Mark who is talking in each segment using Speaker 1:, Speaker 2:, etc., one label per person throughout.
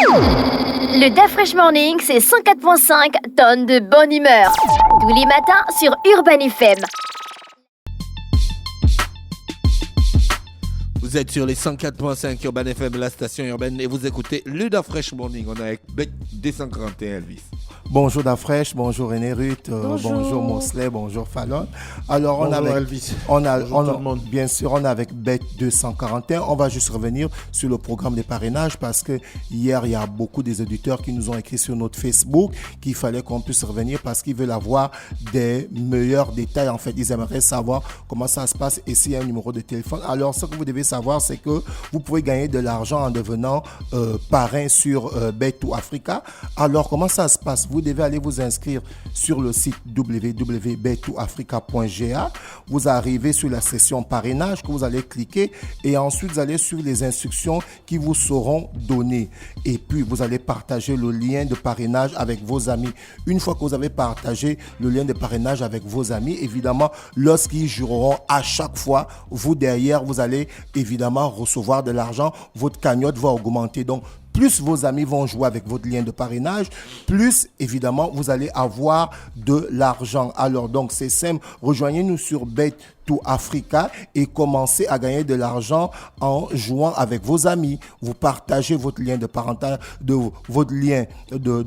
Speaker 1: Le Da Fresh Morning, c'est 104.5 tonnes de bonne humeur. Tous les matins sur Urban FM.
Speaker 2: Vous êtes sur les 104.5 Urban FM, la station urbaine, et vous écoutez le Da Fresh Morning. On est avec Bec D141 Elvis.
Speaker 3: Bonjour Da Fresh, bonjour René Ruth, bonjour Mosley, bonjour Fallon. Alors
Speaker 4: bonjour
Speaker 3: on a
Speaker 4: Elvis.
Speaker 3: Bien sûr, on est avec Bet 241. On va juste revenir sur le programme des parrainages parce que hier il y a beaucoup des auditeurs qui nous ont écrit sur notre Facebook qu'il fallait qu'on puisse revenir parce qu'ils veulent avoir des meilleurs détails. En fait, ils aimeraient savoir comment ça se passe et s'il y a un numéro de téléphone. Alors ce que vous devez savoir, c'est que vous pouvez gagner de l'argent en devenant parrain sur Bet2Africa. Alors comment ça se passe? Vous devez aller vous inscrire sur le site www.bet2africa.ga. Vous arrivez sur la section parrainage que vous allez cliquer et ensuite vous allez sur les instructions qui vous seront données. Et puis vous allez partager le lien de parrainage avec vos amis. Une fois que vous avez partagé le lien de parrainage avec vos amis, évidemment, lorsqu'ils joueront à chaque fois, vous derrière, vous allez évidemment recevoir de l'argent. Votre cagnotte va augmenter. Donc, plus vos amis vont jouer avec votre lien de parrainage, plus évidemment vous allez avoir de l'argent. Alors donc c'est simple, rejoignez-nous sur Bet2Africa et commencez à gagner de l'argent en jouant avec vos amis. Vous partagez votre lien de parrainage, de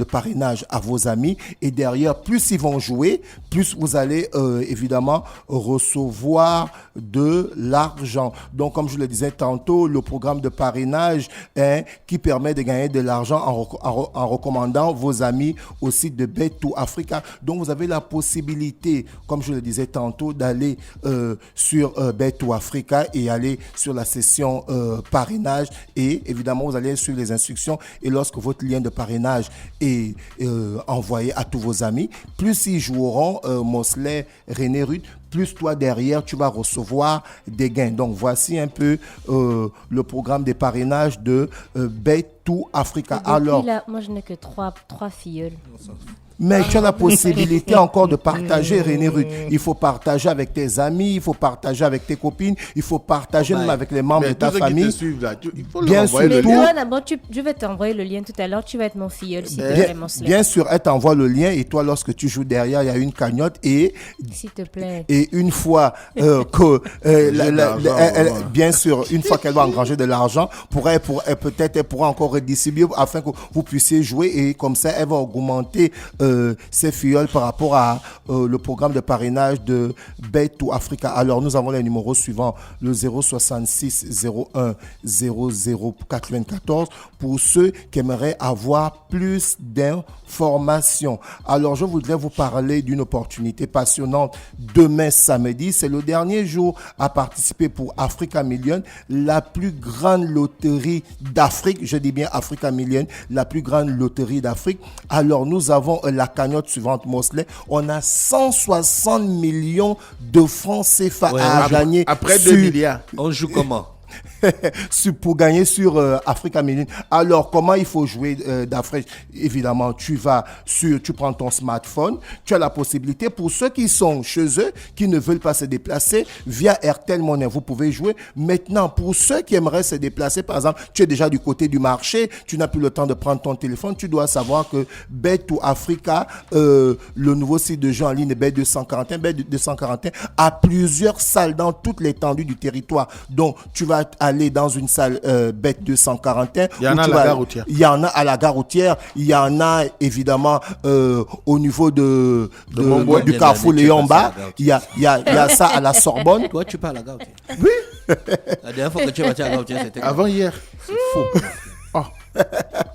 Speaker 3: parrainage à vos amis et derrière, plus ils vont jouer, plus vous allez évidemment recevoir de l'argent. Donc comme je le disais tantôt, le programme de parrainage qui permet de gagner de l'argent en recommandant vos amis au site de Bet2Africa. Donc vous avez la possibilité, comme je le disais tantôt, d'aller sur Bet2Africa et aller sur la session parrainage et évidemment vous allez sur les instructions et lorsque votre lien de parrainage est envoyé à tous vos amis, plus ils joueront Mosley, René Ruth, plus toi derrière tu vas recevoir des gains. Donc voici un peu le programme des parrainages de Bet2Africa. Alors
Speaker 5: là, moi je n'ai que trois filleuls.
Speaker 3: Mais tu as la possibilité encore de partager, René Ruth. Il faut partager avec tes amis, il faut partager avec tes copines, il faut partager même avec les membres de ta famille.
Speaker 4: Qui te suivent, là, il faut
Speaker 3: bien
Speaker 4: leur envoyer
Speaker 3: sûr,
Speaker 4: le
Speaker 3: tout.
Speaker 4: lien.
Speaker 5: D'abord, je vais t'envoyer le lien tout à l'heure. Tu vas être mon filleul, s'il te
Speaker 3: Bien,
Speaker 5: plaît, mon slave.
Speaker 3: bien sûr, elle t'envoie le lien et toi, lorsque tu joues derrière, il y a une cagnotte et
Speaker 5: S'il te plaît.
Speaker 3: et une fois bien sûr, une fois qu'elle va engranger de l'argent, peut-être elle pourra encore redistribuer afin que vous puissiez jouer et comme ça, elle va augmenter ses filleuls par rapport à le programme de parrainage de Bet2Africa. Alors, nous avons les numéros suivants, le 066 01 00 94 pour ceux qui aimeraient avoir plus d'informations. Alors, je voudrais vous parler d'une opportunité passionnante demain samedi. C'est le dernier jour à participer pour Africa Million, la plus grande loterie d'Afrique. Je dis bien Africa Million, la plus grande loterie d'Afrique. Alors, nous avons la cagnotte suivante, Mosley. On a 160 millions de francs CFA à gagner.
Speaker 4: Après 2 milliards.
Speaker 2: On joue comment?
Speaker 3: Pour gagner sur Africa Million. Alors, comment il faut jouer d'Afrique? Évidemment, tu prends ton smartphone, tu as la possibilité, pour ceux qui sont chez eux, qui ne veulent pas se déplacer, via Airtel Money, vous pouvez jouer. Maintenant, pour ceux qui aimeraient se déplacer, par exemple, tu es déjà du côté du marché, tu n'as plus le temps de prendre ton téléphone, tu dois savoir que Bet2Africa, le nouveau site de jeu en ligne Bet241 a plusieurs salles dans toute l'étendue du territoire. Donc, tu vas aller dans une salle Bet241.
Speaker 4: Il y en a à la gare routière.
Speaker 3: Il y en a à la gare routière. Il y en a évidemment au niveau du Carrefour Léon-Bas. Il y a ça à la Sorbonne.
Speaker 2: Toi, tu parles à la gare.
Speaker 3: Oui.
Speaker 2: La dernière fois que tu es parti à la gare, c'était
Speaker 4: Avant hier.
Speaker 2: C'est faux.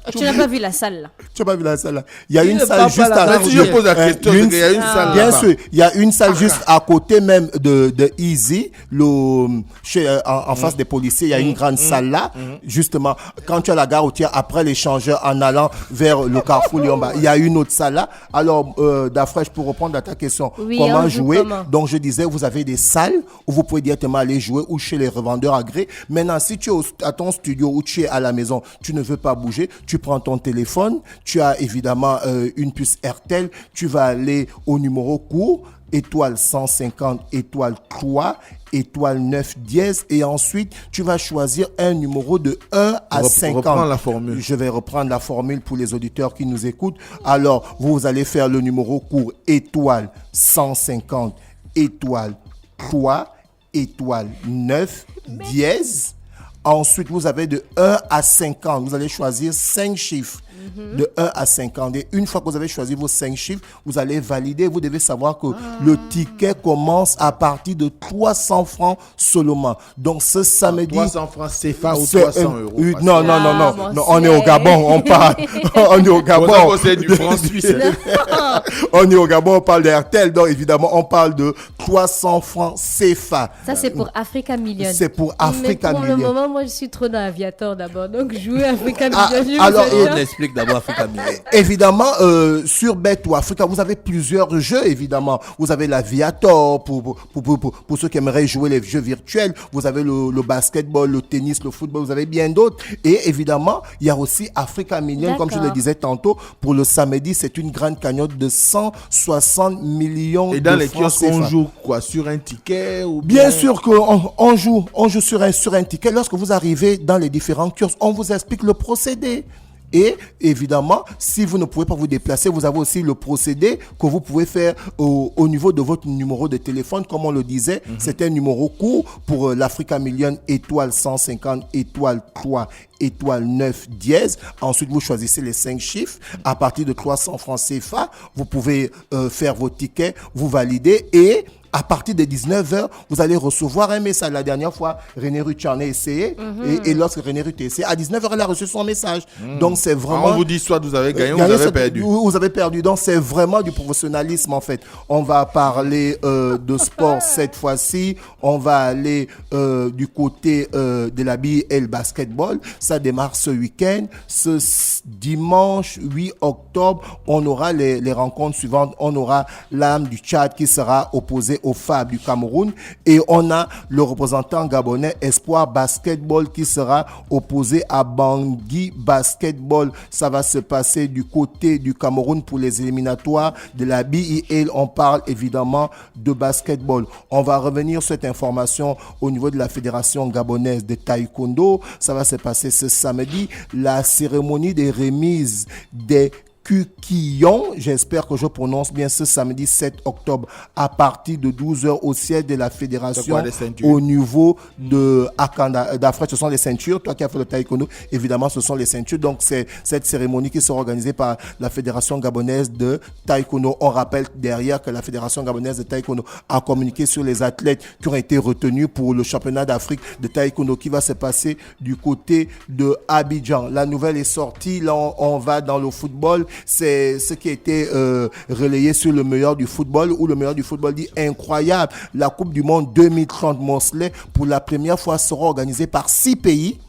Speaker 5: Et tu n'as pas vu la salle là?
Speaker 3: Tu n'as pas vu la salle là? Il y a une
Speaker 2: ne
Speaker 3: salle
Speaker 2: parle
Speaker 3: juste
Speaker 2: pas la
Speaker 3: à
Speaker 2: gare
Speaker 4: Si je pose la question, c'est qu'il y a une salle
Speaker 3: bien
Speaker 4: là-bas.
Speaker 3: sûr, il y a une salle juste à côté même de Easy, en face des policiers, il y a une grande salle là, justement, quand tu as la gare routière, après l'échangeur en allant vers le Carrefour Lyon-Bas, il y a une autre salle là. Alors, Dafresh, pour répondre à ta question,
Speaker 5: Oui,
Speaker 3: comment
Speaker 5: on joue
Speaker 3: jouer?
Speaker 5: comment?
Speaker 3: Donc, je disais, vous avez des salles où vous pouvez directement aller jouer ou chez les revendeurs agréés. Maintenant, si tu es à ton studio ou tu es à la maison, tu ne veux pas bouger, tu prends ton téléphone, tu as évidemment une puce RTL, tu vas aller au numéro court, étoile 150, étoile 3, étoile 9 dièse. Et ensuite, tu vas choisir un numéro de 1 à 50.
Speaker 4: Reprends la formule.
Speaker 3: Je vais reprendre la formule pour les auditeurs qui nous écoutent. Alors, vous allez faire le numéro court étoile 150, étoile 3, étoile 9, dièse. Ensuite, vous avez de 1 à 50. Vous allez choisir 5 chiffres. De 1 à 50. Et une fois que vous avez choisi vos 5 chiffres, vous allez valider. Vous devez savoir que le ticket commence à partir de 300 francs seulement. Donc, ce samedi...
Speaker 4: 300 francs CFA ou 300 euros.
Speaker 3: Non, on est au Gabon, on parle. On est au Gabon.
Speaker 4: C'est du franc suisse.
Speaker 3: On est au Gabon, on parle d'Airtel. Donc, évidemment, on parle de 300 francs CFA.
Speaker 5: Ça, c'est pour Africa Million.
Speaker 3: C'est pour Africa
Speaker 5: Million.
Speaker 3: Million.
Speaker 5: Pour le moment, moi, je suis trop dans Aviator d'abord. Donc, jouer Africa Million.
Speaker 3: Alors,
Speaker 2: on explique d'abord Africa Million.
Speaker 3: Évidemment, sur Bet ou Africa, vous avez plusieurs jeux, évidemment. Vous avez l'Aviator pour ceux qui aimeraient jouer les jeux virtuels. Vous avez le basketball, le tennis, le football. Vous avez bien d'autres. Et évidemment, il y a aussi Africa Million, comme je le disais tantôt. Pour le samedi, c'est une grande cagnotte de 160 millions de francs.
Speaker 4: Et dans les kiosques, on joue quoi? Sur un ticket ou
Speaker 3: bien sûr qu'on joue sur un ticket. Lorsque vous arrivez dans les différents kiosques, on vous explique le procédé. Et évidemment, si vous ne pouvez pas vous déplacer, vous avez aussi le procédé que vous pouvez faire au niveau de votre numéro de téléphone. Comme on le disait, c'est un numéro court pour l'Africa Million étoile 150, étoile 3, étoile 9 dièse. Ensuite, vous choisissez les 5 chiffres. À partir de 300 francs CFA, vous pouvez faire vos tickets, vous validez et... À partir de 19h, vous allez recevoir un message. La dernière fois, René Ruth en a essayé. Et lorsque René Ruth a essayé, à 19h, elle a reçu son message. Donc, c'est vraiment...
Speaker 4: on vous dit soit vous avez gagné ou vous avez perdu.
Speaker 3: Vous avez perdu. Donc, c'est vraiment du professionnalisme, en fait. On va parler de sport cette fois-ci. On va aller du côté de la bille et le basketball. Ça démarre ce week-end. Ce dimanche 8 octobre, on aura les rencontres suivantes. On aura l'âme du Tchad qui sera opposée au FAB du Cameroun et on a le représentant gabonais Espoir Basketball qui sera opposé à Bangui Basketball. Ça va se passer du côté du Cameroun pour les éliminatoires de la BIL. On parle évidemment de basketball. On va revenir sur cette information au niveau de la Fédération gabonaise de taekwondo. Ça va se passer ce samedi. La cérémonie des remises des Kukillon, j'espère que je prononce bien, ce samedi 7 octobre à partir de 12h au siège de la fédération au niveau de Akanda d'Afrique. Ce sont les ceintures. Toi qui as fait le taekwondo, évidemment, ce sont les ceintures. Donc, c'est cette cérémonie qui sera organisée par la fédération gabonaise de taekwondo. On rappelle derrière que la fédération gabonaise de taekwondo a communiqué sur les athlètes qui ont été retenus pour le championnat d'Afrique de taekwondo qui va se passer du côté de Abidjan. La nouvelle est sortie. Là, on va dans le football. C'est ce qui a été relayé sur le meilleur du football, où le meilleur du football dit incroyable. La Coupe du Monde 2030 Mosley, pour la première fois, sera organisée par 6 pays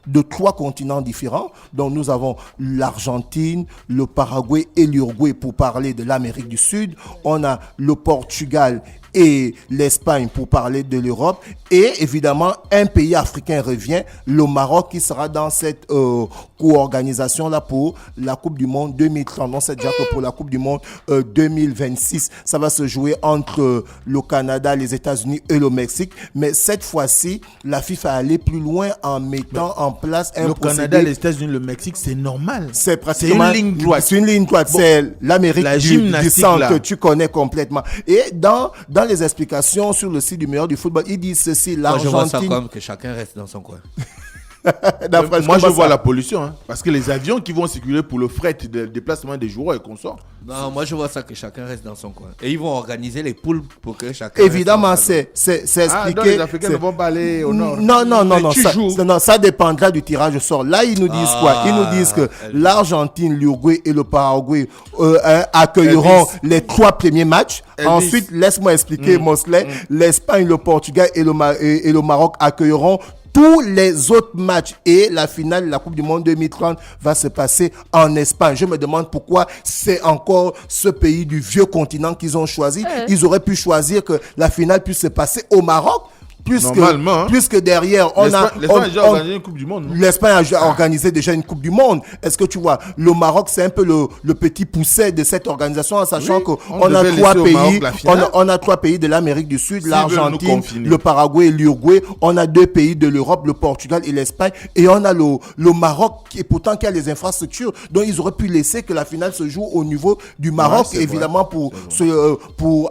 Speaker 3: de 3 continents différents. Donc nous avons l'Argentine, le Paraguay et l'Uruguay pour parler de l'Amérique du Sud. On a le Portugal et l'Espagne pour parler de l'Europe. Et évidemment, un pays africain revient, le Maroc, qui sera dans cette co-organisation-là pour la Coupe du Monde 2030. On sait déjà que pour la Coupe du Monde 2026, ça va se jouer entre le Canada, les États-Unis et le Mexique. Mais cette fois-ci, la FIFA est allée plus loin en mettant en place un procédé.
Speaker 4: Le Canada, les États-Unis, le Mexique, c'est normal.
Speaker 3: C'est pratiquement
Speaker 4: une ligne droite.
Speaker 3: C'est une ligne droite. Bon, c'est l'Amérique du centre que tu connais complètement. Et dans les explications sur le site du meilleur du football, ils disent ceci, l'Argentine...
Speaker 2: Moi, je vois ça comme que chacun reste dans son coin.
Speaker 4: Moi, je vois la pollution, hein, parce que les avions qui vont circuler pour le fret de déplacement des joueurs et consorts.
Speaker 2: Non, moi je vois ça que chacun reste dans son coin. Et ils vont organiser les poules pour que chacun.
Speaker 3: Évidemment, c'est expliqué.
Speaker 4: Donc les Africains ne vont pas aller au nord.
Speaker 3: Non, ça dépendra du tirage au sort. Là, ils nous disent quoi? Ils nous disent que l'Argentine, l'Uruguay et le Paraguay accueilleront les 3 premiers matchs. Ensuite, laisse-moi expliquer, Mosley. L'Espagne, le Portugal et le Maroc accueilleront tous les autres matchs et la finale de la Coupe du Monde 2030 va se passer en Espagne. Je me demande pourquoi c'est encore ce pays du vieux continent qu'ils ont choisi. Ils auraient pu choisir que la finale puisse se passer au Maroc puisque derrière,
Speaker 4: l'Espagne a déjà organisé une Coupe du Monde.
Speaker 3: L'Espagne a déjà organisé déjà une Coupe du Monde. Est-ce que tu vois, le Maroc, c'est un peu le petit pousset de cette organisation, en sachant qu'on a 3 pays. On a 3 pays de l'Amérique du Sud, l'Argentine, le Paraguay et l'Uruguay. On a 2 pays de l'Europe, le Portugal et l'Espagne. Et on a le Maroc, qui a les infrastructures. Donc, ils auraient pu laisser que la finale se joue au niveau du Maroc, évidemment, pour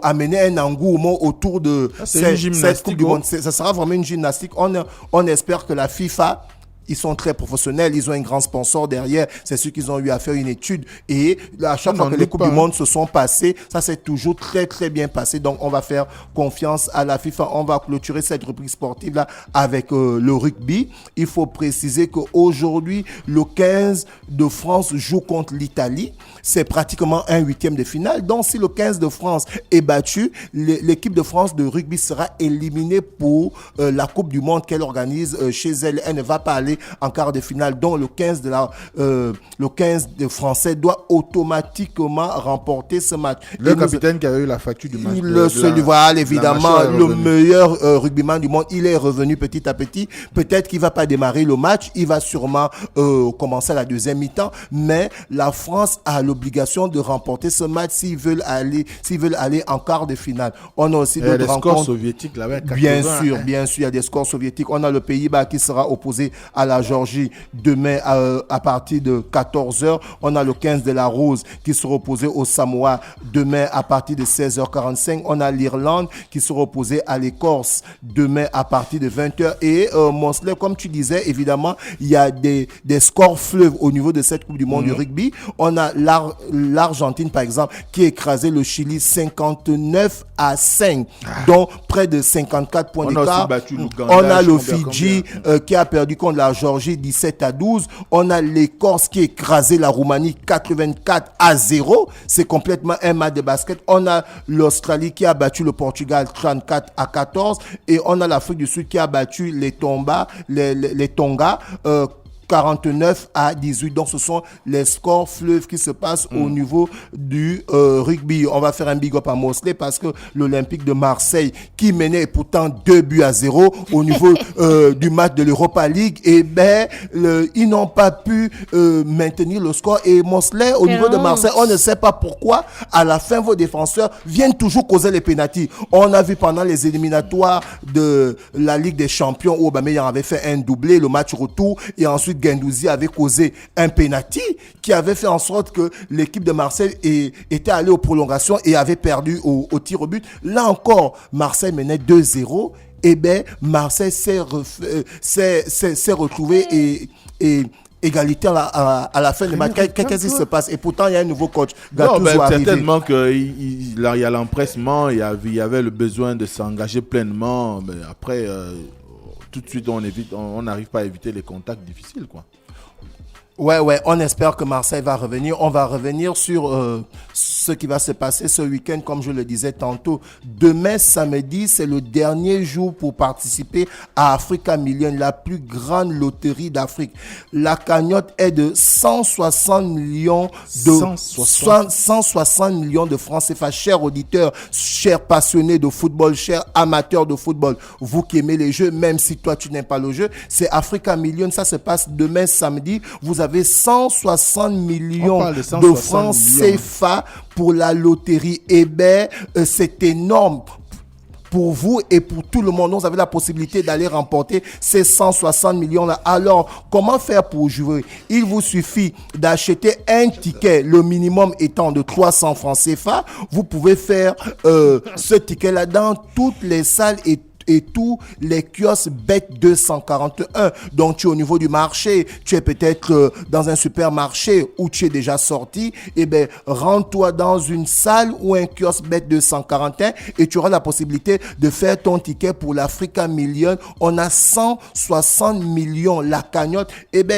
Speaker 3: amener un engouement autour de cette Coupe du Monde. Ça sera vraiment une gymnastique. On espère que la FIFA, ils sont très professionnels, ils ont un grand sponsor derrière. C'est sûr qu'ils ont eu à faire une étude. Et à chaque fois que les Coupes du Monde se sont passées, ça s'est toujours très, très bien passé. Donc, on va faire confiance à la FIFA. On va clôturer cette rubrique sportive-là avec le rugby. Il faut préciser qu'aujourd'hui, le 15 de France joue contre l'Italie. C'est pratiquement un 8e de finale. Donc, si le 15 de France est battu, l'équipe de France de rugby sera éliminée pour la Coupe du Monde qu'elle organise chez elle. Elle ne va pas aller en quart de finale. Donc, le 15 de Français doit automatiquement remporter ce match.
Speaker 4: Le capitaine qui avait eu la facture du match.
Speaker 3: Évidemment, le meilleur rugbyman du monde, il est revenu petit à petit. Peut-être qu'il ne va pas démarrer le match. Il va sûrement commencer à la deuxième mi-temps. Mais la France a l'obligation de remporter ce match s'ils veulent aller en quart de finale. On a aussi d'autres rencontres.
Speaker 4: Scores soviétiques là-bas.
Speaker 3: Bien sûr, il y a des scores soviétiques. On a le Pays-Bas qui sera opposé à la Géorgie demain à partir de 14h. On a le 15 de la Rose qui sera opposé au Samoa demain à partir de 16h45. On a l'Irlande qui sera opposé à l'Écosse demain à partir de 20h. Et Monsley, comme tu disais, évidemment, il y a des scores fleuves au niveau de cette Coupe du Monde du rugby. On a l'Argentine, par exemple, qui a écrasé le Chili 59-5, donc près de 54 points d'écart. On a le Fidji qui a perdu contre la Géorgie 17-12. On a l'Écosse qui a écrasé la Roumanie 84-0. C'est complètement un match de basket. On a l'Australie qui a battu le Portugal 34-14. Et on a l'Afrique du Sud qui a battu les Tonga 49-18. Donc, ce sont les scores fleuves qui se passent au niveau du rugby. On va faire un big up à Mosley parce que l'Olympique de Marseille, qui menait pourtant 2-0 au niveau du match de l'Europa League, ils n'ont pas pu maintenir le score. Et Mosley, au niveau de Marseille, on ne sait pas pourquoi, à la fin, vos défenseurs viennent toujours causer les pénaltys. On a vu pendant les éliminatoires de la Ligue des Champions où Aubameyang avait fait un doublé, le match retour, et ensuite Guendouzi avait causé un penalty qui avait fait en sorte que l'équipe de Marseille était allée aux prolongations et avait perdu au tir au but. Là encore, Marseille menait 2-0. Marseille s'est retrouvé et égalité à la fin du match. Qu'est-ce qui se passe? Et pourtant, il y a un nouveau coach.
Speaker 4: Certainement qu'il y a l'empressement, il y avait le besoin de s'engager pleinement. Mais après, tout de suite, on n'arrive pas à éviter les contacts difficiles, quoi.
Speaker 3: Ouais, on espère que Marseille va revenir. On va revenir sur ce qui va se passer ce week-end, comme je le disais tantôt. Demain, samedi, c'est le dernier jour pour participer à Africa Million, la plus grande loterie d'Afrique. La cagnotte est de 160 millions de francs CFA. Chers auditeurs, chers passionnés de football, chers amateurs de football, vous qui aimez les jeux, même si toi tu n'aimes pas le jeu, c'est Africa Million. Ça se passe demain, samedi. Vous avez 160 millions de francs CFA pour la loterie. C'est énorme pour vous et pour tout le monde. Vous avez la possibilité d'aller remporter ces 160 millions-là. Alors, comment faire pour jouer? Il vous suffit d'acheter un ticket, le minimum étant de 300 francs CFA. Vous pouvez faire ce ticket-là dans toutes les salles et tous les kiosques Bet241. Donc, tu es au niveau du marché, tu es peut-être dans un supermarché où tu es déjà sorti, rends-toi dans une salle ou un kiosque Bet241 et tu auras la possibilité de faire ton ticket pour l'Africa Million. On a 160 millions, la cagnotte.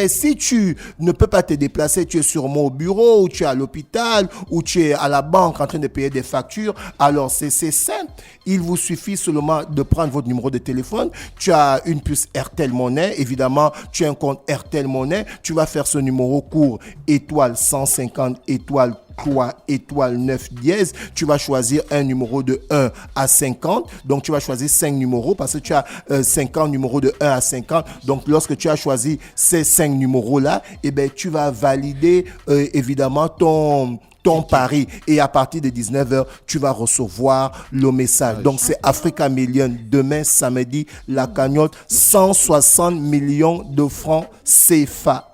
Speaker 3: Si tu ne peux pas te déplacer, tu es sûrement au bureau, ou tu es à l'hôpital, ou tu es à la banque en train de payer des factures, alors c'est simple. Il vous suffit seulement de prendre votre numéro de téléphone. Tu as une puce RTL Monnaie. Évidemment, tu as un compte RTL Monnaie. Tu vas faire ce numéro court étoile 150 étoile 3 étoile 9 dièse, tu vas choisir un numéro de 1 à 50. Donc, tu vas choisir 5 numéros parce que tu as 50 numéros de 1 à 50. Donc, lorsque tu as choisi ces 5 numéros-là, eh ben, tu vas valider évidemment ton pari, et à partir de 19h, tu vas recevoir le message. Donc, c'est Africa Million. Demain, samedi, la cagnotte, 160 millions de francs CFA.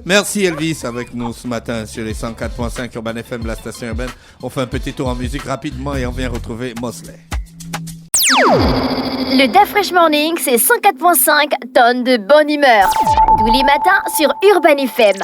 Speaker 2: Merci Elvis avec nous ce matin sur les 104.5 Urban FM, la station urbaine. On fait un petit tour en musique rapidement et on vient retrouver Mosley.
Speaker 1: Le Da Fresh Morning, c'est 104.5 tonnes de bonne humeur. Tous les matins sur Urban FM.